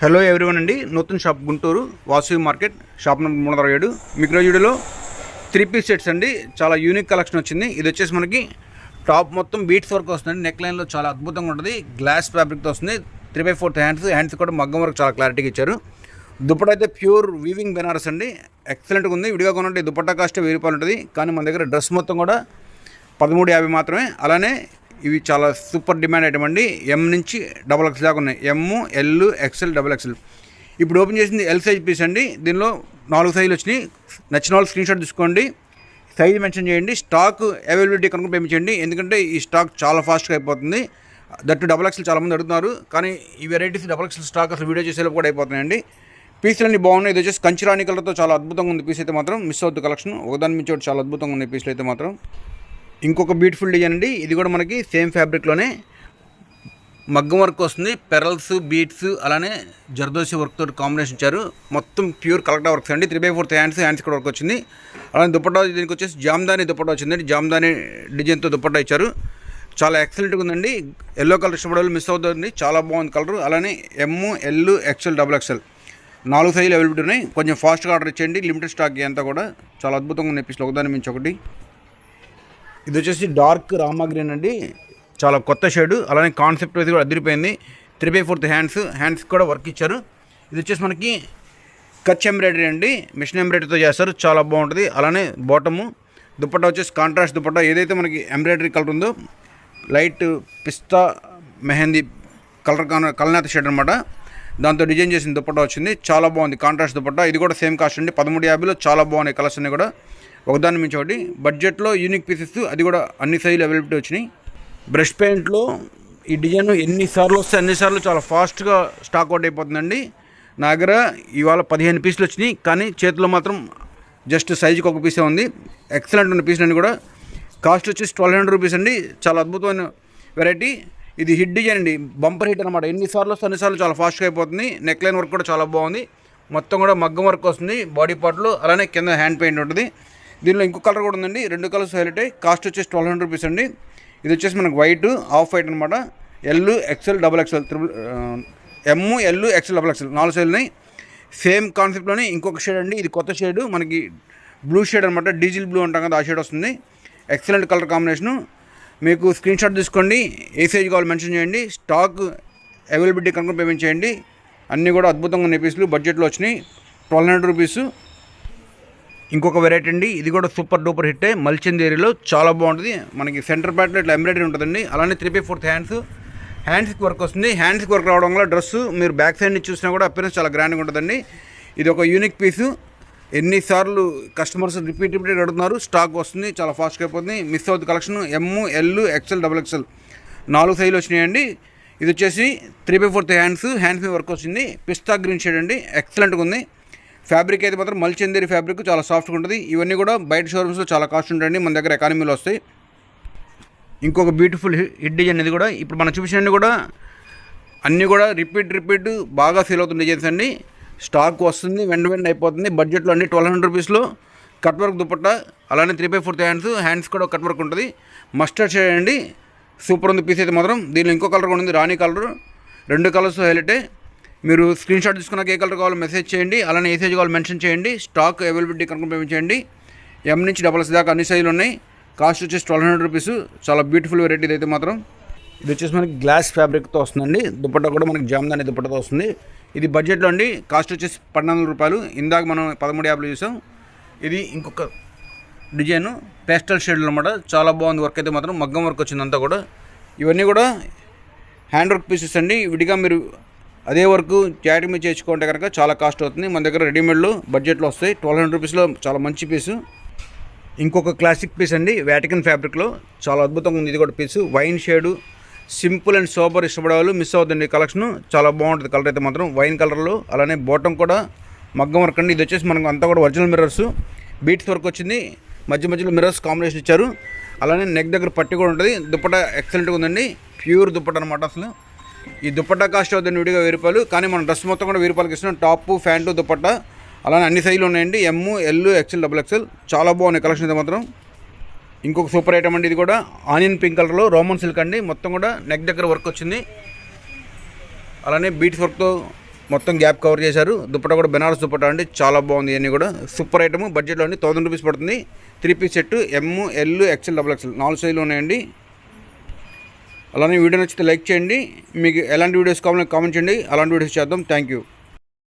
Hello everyone అండి, Nutan shop Guntur Vasavi market shop number 367. మీకు రోజు వీడియోలో 3 పీస్ సెట్స్ అండి. చాలా యూనిక్ కలెక్షన్ వచ్చింది. ఇది వచ్చేసి మనకి టాప్ మొత్తం బీట్స్ వర్క్ వస్తుంది. నెక్ లైన్లో చాలా అద్భుతంగా ఉంటుంది. గ్లాస్ ఫ్యాబ్రిక్తో వస్తుంది. 3/4 హ్యాండ్స్ కూడా మగ్గం వర్క్ చాలా క్లారిటీగా ఇచ్చారు. దుపట్టా అయితే ప్యూర్ వీవింగ్ బెనారస్ అండి, ఎక్సలెంట్గా ఉంది. విడిగా కొనంటే దుపట్టా కాస్ట్ 1000 రూపాయలు ఉంటుంది. కానీ మన దగ్గర డ్రెస్ మొత్తం కూడా 1350 మాత్రమే. అలానే ఇవి చాలా సూపర్ డిమాండ్ ఐటమ్ అండి. ఎం నుంచి XXL దాకా ఉన్నాయి. ఎమ్, ఎల్, ఎక్స్ఎల్, XXL. ఇప్పుడు ఓపెన్ చేసింది ఎల్ సైజ్ పీస్ అండి. దీనిలో 4 సైజులు వచ్చినాయి. నచ్చిన వాళ్ళు స్క్రీన్ షాట్ తీసుకోండి, సైజ్ మెన్షన్ చేయండి, స్టాక్ అవైలబిలిటీ కనుక పేమెంట్, ఎందుకంటే ఈ స్టాక్ చాలా ఫాస్ట్గా అయిపోతుంది. దట్టు XXL చాలామంది అడుగుతున్నారు, కానీ ఈ వెరైటీస్ XXL స్టాక్ అసలు వీడియో చేసేలోపు కూడా అయిపోతున్నాయండి. పీసులన్నీ బాగున్నాయి. ఇది వచ్చేసి కంచిరాణి కలర్తో చాలా అద్భుతంగా ఉంది. పీస్ అయితే మాత్రం మిస్ అవుతుంది కలెక్షన్. ఒకదాని నుంచి ఒకటి చాలా అద్భుతంగా ఉన్నాయి పీసులు అయితే మాత్రం. ఇంకొక బ్యూటిఫుల్ డిజైన్ అండి. ఇది కూడా మనకి సేమ్ ఫ్యాబ్రిక్లోనే మగ్గం వర్క్ వస్తుంది. పెరల్స్, బీట్స్, అలానే జర్దోసి వర్క్ తోటి కాంబినేషన్ ఇచ్చారు. మొత్తం ప్యూర్ కలెక్టర్ వర్క్స్ అండి. 3/4 హ్యాండ్స్ కూడా వర్క్ వచ్చింది. అలానే దుపట్టా దీనికి వచ్చేసి జామ్దాని దుపట్టా వచ్చింది. జామ్దాని డిజైన్తో దుపట్టా ఇచ్చారు. చాలా ఎక్సలెంట్గా ఉందండి. ఎల్లో కలర్ ఇష్టపడే మిస్ అవుతుంది. చాలా బాగుంది కలర్. అలానే ఎమ్, ఎల్, ఎక్స్ఎల్, XXL 4 సైజులు అవైలబిలిటీ ఉన్నాయి. కొంచెం ఫాస్ట్గా ఆర్డర్ ఇచ్చేయండి. లిమిటెడ్ స్టాక్ అంతా కూడా చాలా అద్భుతంగా ఉన్నాయి పీసులు, ఒకదాని మించి ఒకటి. ఇది వచ్చేసి డార్క్ రామా గ్రీన్ అండి, చాలా కొత్త షేడు. అలానే కాన్సెప్ట్ అయితే కూడా అదిరిపోయింది. 3/4 హ్యాండ్స్ కూడా వర్క్ ఇచ్చారు. ఇది వచ్చేసి మనకి కచ్ ఎంబ్రాయిడరీ అండి, మిషన్ ఎంబ్రాయిడరీతో చేస్తారు. చాలా బాగుంటుంది. అలానే బాటము దుపట్టా వచ్చేసి కాంట్రాస్ట్ దుపట్టా. ఏదైతే మనకి ఎంబ్రాయిడరీ కలర్ ఉందో లైట్ పిస్తా మెహందీ కలనేత షేడ్ అనమాట, దాంతో డిజైన్ చేసిన దుపట్టా వచ్చింది. చాలా బాగుంది కాంట్రాస్ట్ దుపట్టా. ఇది కూడా సేమ్ కాస్ట్ అండి, 1350లో. చాలా బాగున్నాయి కలర్స్ అన్నీ కూడా, ఒకదాని మించి ఒకటి. బడ్జెట్లో యూనిక్ పీసెస్, అది కూడా అన్ని సైజులు అవైలబిలిటీ వచ్చినాయి. బ్రష్ పెయింట్లో ఈ డిజైన్ ఎన్నిసార్లు వస్తే అన్నిసార్లు చాలా ఫాస్ట్గా స్టాక్ అవుట్ అయిపోతుందండి. నా దగ్గర ఇవాళ 15 పీసులు వచ్చినాయి, కానీ చేతిలో మాత్రం జస్ట్ సైజుకి ఒక పీసే ఉంది. ఎక్సలెంట్ ఉన్న పీసులన్నీ కూడా. కాస్ట్ వచ్చేసి 1200 రూపీస్ అండి. చాలా అద్భుతమైన వెరైటీ. ఇది హిట్ డిజైన్ అండి, బంపర్ హిట్ అనమాట. ఎన్నిసార్లు వస్తే అన్నిసార్లు చాలా ఫాస్ట్గా అయిపోతుంది. నెక్ లైన్ వర్క్ కూడా చాలా బాగుంది. మొత్తం కూడా మగ్గం వర్క్ వస్తుంది బాడీ పార్ట్లో. అలానే కింద హ్యాండ్ పెయింట్ ఉంటుంది. దీనిలో ఇంకో కలర్ కూడా ఉందండి. 2 కలర్స్ హైలైట్ అయ్యి. కాస్ట్ వచ్చేసి 1200 రూపీస్ అండి. ఇది వచ్చేసి మనకు వైట్, ఆఫ్ వైట్ అనమాట. ఎల్, ఎక్స్ఎల్, XXL, ఎమ్, ఎల్, ఎక్స్ఎల్, XXL 4 సైజులు ఉన్నాయి. సేమ్ కాన్సెప్ట్లోనే ఇంకొక షేడ్ అండి. ఇది కొత్త షేడ్, మనకి బ్లూ షేడ్ అనమాట. డీజిల్ బ్లూ అంటాం కదా, ఆ షేడ్ వస్తుంది. Excellent colour combination. మీకు స్క్రీన్ షాట్ తీసుకోండి, ఏ సైజ్ కావాలి మెన్షన్ చేయండి, స్టాక్ అవైలబిలిటీ కనుక పేమెంట్ చేయండి. అన్నీ కూడా అద్భుతంగా ఉన్నాయి పీసులు, బడ్జెట్లో వచ్చినాయి. 1200 రూపీస్. ఇంకొక వెరైటీ అండి, ఇది కూడా సూపర్ డూపర్ హిట్టే. మల్చందేరిలో చాలా బాగుంటుంది. మనకి సెంటర్ ప్యాట్లో ఇట్లా ఎంబ్రాయిడరీ ఉంటుందండి. అలానే 3/4 హ్యాండ్స్కి వర్క్ వస్తుంది. హ్యాండ్స్కి వర్క్ రావడం వల్ల డ్రెస్సు మీరు బ్యాక్ సైడ్ నుంచి చూసినా కూడా అపిరెన్స్ చాలా గ్రాండ్గా ఉంటుందండి. ఇది ఒక యూనిక్ పీసు. ఎన్నిసార్లు కస్టమర్స్ రిపీట్ అడుగుతున్నారు. స్టాక్ వస్తుంది, చాలా ఫాస్ట్గా అయిపోతుంది. మిస్ అవుతుంది కలెక్షన్. ఎమ్, ఎల్, ఎక్స్ఎల్, XXL 4 సైజులు వచ్చినాయండి. ఇది వచ్చేసి 3/4 హ్యాండ్స్ మీద వర్క్ వచ్చింది. పిస్తా గ్రీన్ షేడ్ అండి, ఎక్సలెంట్గా ఉంది. ఫ్యాబ్రిక్ అయితే మాత్రం మల్చందేరి ఫ్యాబ్రిక్, చాలా సాఫ్ట్గా ఉంటుంది. ఇవన్నీ కూడా బయట షోరూమ్స్లో చాలా కాస్ట్ ఉంటాయండి, మన దగ్గర ఎకానమీలో వస్తాయి. ఇంకొక బ్యూటిఫుల్ హిట్ డిజైన్ ఇది కూడా. ఇప్పుడు మనం చూపించినవి కూడా అన్నీ కూడా రిపీట్ బాగా సేల్ అవుతున్న డిజైన్స్ అండి. స్టాక్ వస్తుంది, వెంట అయిపోతుంది. బడ్జెట్లో అండి 1200 రూపీస్లో కట్ వర్క్ దుపట్టా. అలానే 3/4 హ్యాండ్స్ కూడా కట్ వర్క్ ఉంటుంది. మస్టర్డ్ షేడ్ అండి, సూపర్ ఉంది పీస్ అయితే మాత్రం. దీనిలో ఇంకో కలర్ కూడా ఉంది, రాణి కలర్. 2 కలర్స్ హైలైటే. మీరు స్క్రీన్ షాట్ తీసుకున్నాక ఏ కలర్ కావాలో మెసేజ్ చేయండి. అలానే ఏ సైజ్ కావాలో మెన్షన్ చేయండి. స్టాక్ అవైలబిలిటీ కనుక పేమెంట్ చేయండి. ఎం నుంచి XXL దాకా అన్ని సైజులు ఉన్నాయి. కాస్ట్ వచ్చేసి 1200 రూపీస్. చాలా బ్యూటిఫుల్ వెరైటీ ఇది అయితే మాత్రం. ఇది వచ్చేసి మనకి గ్లాస్ ఫ్యాబ్రిక్తో వస్తుందండి. దుపట్టా కూడా మనకి జామ్దాని దుపట్టాతో వస్తుంది. ఇది బడ్జెట్లో అండి. కాస్ట్ వచ్చేసి 1200 రూపాయలు. ఇందాక మనం 1350 చూసాం. ఇది ఇంకొక డిజైన్ పేస్టల్ షేడ్లు అనమాట. చాలా బాగుంది వర్క్ అయితే మాత్రం. మగ్గం వర్క్ వచ్చింది అంతా కూడా. ఇవన్నీ కూడా హ్యాండ్ వర్క్ పీసెస్ అండి. విడిగా మీరు అదే వరకు జాకెట్ మీద చేర్చుకుంటే కనుక చాలా కాస్ట్ అవుతుంది. మన దగ్గర రెడీమేడ్లో బడ్జెట్లో వస్తాయి. 1200 రూపీస్లో చాలా మంచి పీసు. ఇంకొక క్లాసిక్ పీస్ అండి, వాటికన్ ఫ్యాబ్రిక్లో చాలా అద్భుతంగా ఉంది. ఇది కూడా piece wine shade, simple and sober ఇష్టపడే వాళ్ళు మిస్ అవుతుంది కలెక్షన్. చాలా బాగుంటుంది కలర్ అయితే మాత్రం, వైన్ కలర్లో. అలానే బాటమ్ కూడా మగ్గం వర్క్ అండి. ఇది వచ్చేసి మనకు అంతా కూడా ఒరిజినల్ మిర్రర్స్, బీట్స్ వర్క్ వచ్చింది. మధ్యలో మిర్రర్స్ కాంబినేషన్ ఇచ్చారు. అలానే నెక్ దగ్గర పట్టి కూడా ఉంటుంది. దుపట్టా ఎక్సలెంట్గా ఉందండి, ప్యూర్ దుపట్టా అనమాట. అసలు ఈ దుపట్టా కాస్ట్ అవుతుంది విడిగా 1000 రూపాయలు, కానీ మనం డ్రెస్ మొత్తం కూడా 1000 రూపాయలకి ఇస్తున్నాం. టాప్, ప్యాంటు, దుపట్టా అలానే అన్ని సైజులు ఉన్నాయండి. ఎమ్, ఎల్, ఎక్స్ఎల్, XXL చాలా బాగున్నాయి కలెక్షన్ అయితే మాత్రం. ఇంకొక సూపర్ ఐటమ్ అండి, ఇది కూడా ఆనియన్ పింక్ కలర్లో రోమన్ సిల్క్ అండి. మొత్తం కూడా నెక్ దగ్గర వర్క్ వచ్చింది. అలానే బీట్స్ వర్క్తో మొత్తం గ్యాప్ కవర్ చేశారు. దుపట్టా కూడా బెనారస్ దుపట్టా అండి, చాలా బాగుంది. ఇవన్నీ కూడా సూపర్ ఐటమ్. బడ్జెట్లో అండి 1000 రూపీస్ పడుతుంది. 3 పీస్ సెట్ ఎమ్, ఎల్, ఎక్స్ఎల్, XXL 4 సైజులు ఉన్నాయండి. అలానే వీడియో నచ్చితే లైక్ చేయండి. మీకు ఎలాంటి వీడియోస్ కావాలని కామెంట్ చేయండి, అలాంటి వీడియోస్ చేద్దాం. Thank you.